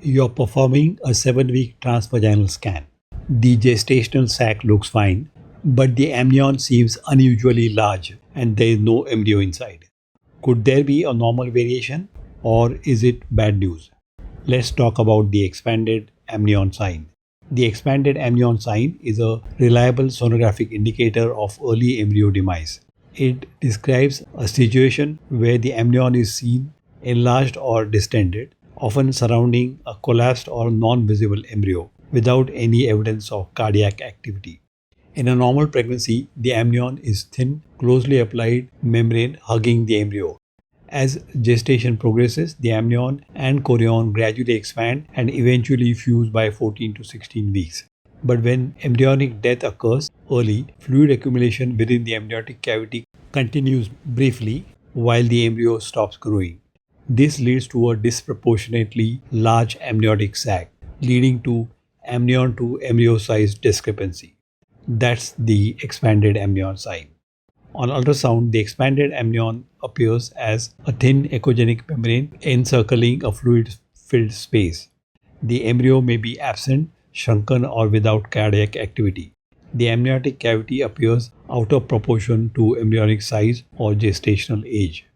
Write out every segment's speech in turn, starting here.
You're performing a 7-week transvaginal scan. The gestational sac looks fine, but the amnion seems unusually large and there is no embryo inside. Could there be a normal variation, or is it bad news? Let's talk about the expanded amnion sign. The expanded amnion sign is a reliable sonographic indicator of early embryo demise. It describes a situation where the amnion is seen enlarged or distended, often surrounding a collapsed or non-visible embryo without any evidence of cardiac activity. In a normal pregnancy, the amnion is thin, closely applied membrane hugging the embryo. As gestation progresses, the amnion and chorion gradually expand and eventually fuse by 14 to 16 weeks. But when embryonic death occurs early, fluid accumulation within the amniotic cavity continues briefly while the embryo stops growing. This leads to a disproportionately large amniotic sac, leading to amnion to embryo size discrepancy. That's the expanded amnion sign. On ultrasound, the expanded amnion appears as a thin echogenic membrane encircling a fluid filled space. The embryo may be absent, shrunken, or without cardiac activity. The amniotic cavity appears out of proportion to embryonic size or gestational age.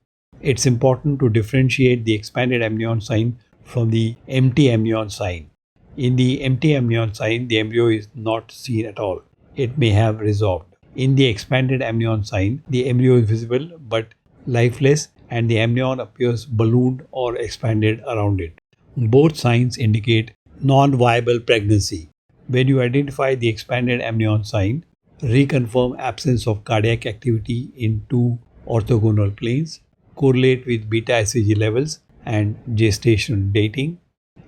It's important to differentiate the expanded amnion sign from the empty amnion sign. In the empty amnion sign, the embryo is not seen at all. It may have resolved. In the expanded amnion sign, the embryo is visible but lifeless and the amnion appears ballooned or expanded around it. Both signs indicate non-viable pregnancy. When you identify the expanded amnion sign, reconfirm absence of cardiac activity in two orthogonal planes, correlate with beta HCG levels and gestational dating.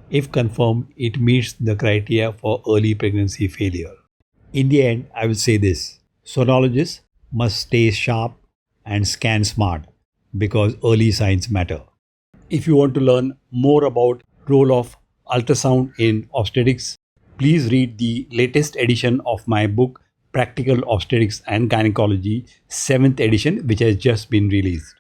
If confirmed, it meets the criteria for early pregnancy failure. In the end, I will say this: sonologists must stay sharp and scan smart because early signs matter. If you want to learn more about role of ultrasound in obstetrics, please read the latest edition of my book Practical Obstetrics and Gynecology 7th edition, which has just been released.